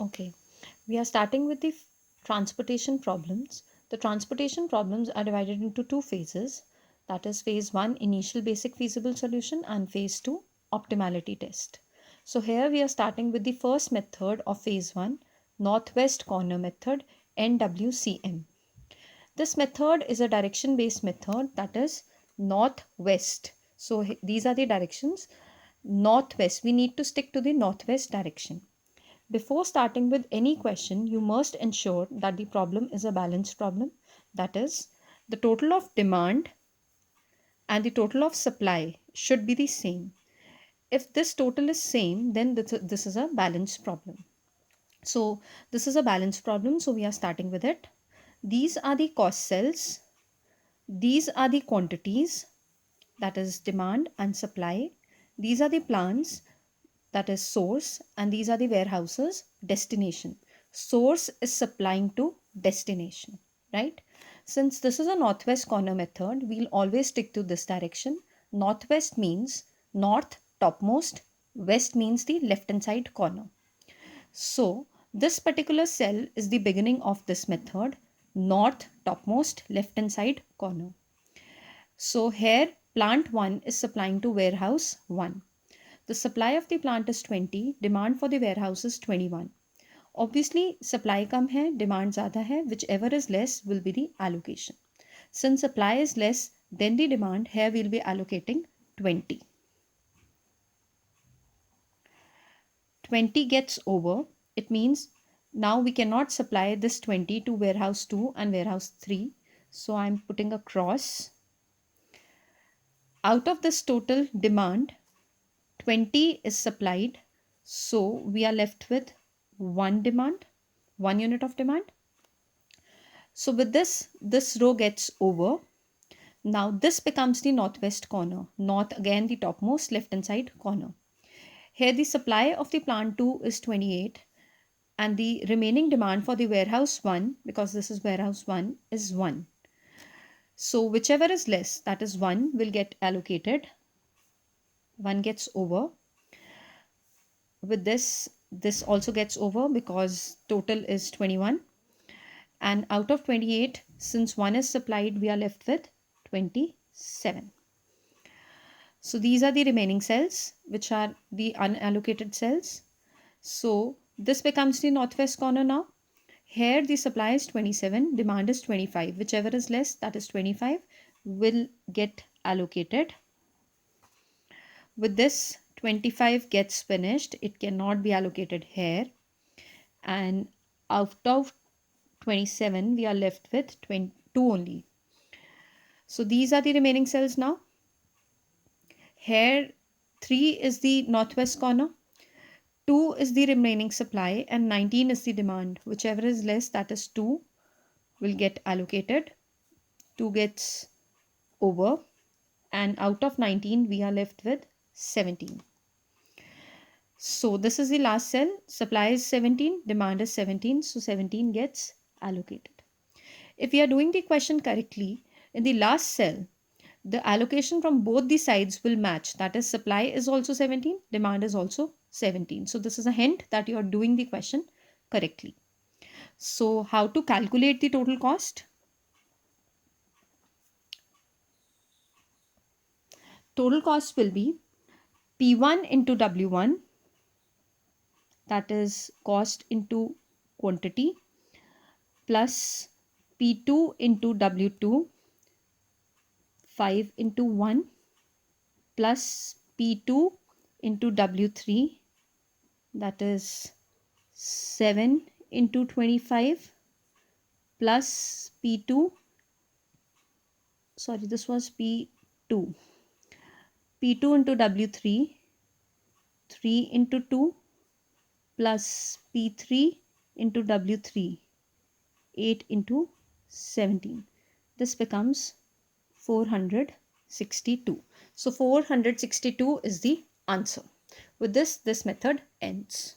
Okay, we are starting with the transportation problems. The transportation problems are divided into two phases. That is phase 1, initial basic feasible solution, and phase 2, optimality test. So here we are starting with the first method of phase 1, northwest corner method, NWCM. This method is a direction based method, that is northwest. So these are the directions. Northwest, we need to stick to the northwest direction. Before starting with any question, you must ensure that the problem is a balanced problem. That is, the total of demand and the total of supply should be the same. If this total is same, then this is a balanced problem. So this is a balanced problem, so we are starting with it. These are the cost cells. These are the quantities, that is demand and supply. These are the plants, that is source, and these are the warehouses, destination. Source is supplying to destination, right? Since this is a northwest corner method, we'll always stick to this direction. Northwest means north topmost, west means the left hand side corner. So this particular cell is the beginning of this method, north topmost left hand side corner. So here plant 1 is supplying to warehouse 1. The supply of the plant is 20, demand for the warehouse is 21. Obviously supply कम है, demand ज़्यादा है, whichever is less will be the allocation. Since supply is less than the demand, here we will be allocating 20. 20 gets over, it means now we cannot supply this 20 to warehouse 2 and warehouse 3. So I'm putting a cross. Out of this total demand, 20 is supplied, so we are left with one unit of demand. So with this row gets over. Now this becomes the northwest corner, north again the topmost left hand side corner. Here the supply of the plant 2 is 28 and the remaining demand for the warehouse 1, because this is warehouse 1, is 1. So whichever is less, that is 1, will get allocated. 1 gets over. With this also gets over because total is 21. And out of 28, since 1 is supplied, we are left with 27. So these are the remaining cells, which are the unallocated cells. So this becomes the northwest corner now. Here the supply is 27, demand is 25. Whichever is less, that is 25, will get allocated. With this, 25 gets finished. It cannot be allocated here. And out of 27, we are left with 22 only. So these are the remaining cells now. Here 3 is the northwest corner, 2 is the remaining supply, and 19 is the demand. Whichever is less, that is 2, will get allocated. 2 gets over, and out of 19 we are left with 17. So this is the last cell. Supply is 17, demand is 17, so 17 gets allocated. If we are doing the question correctly, in the last cell, the allocation from both the sides will match. That is, supply is also 17, demand is also 17. So this is a hint that you are doing the question correctly. So how to calculate the total cost? Total cost will be P1 into W1, that is cost into quantity, plus P2 into W2, 5 into 1, plus P2 into W3, that is 7 into 25, plus P2, sorry, this was P2, P2 into W3, 3 into 2, plus P3 into W3, 8 into 17. This becomes 462. So 462 is the answer. With this method ends.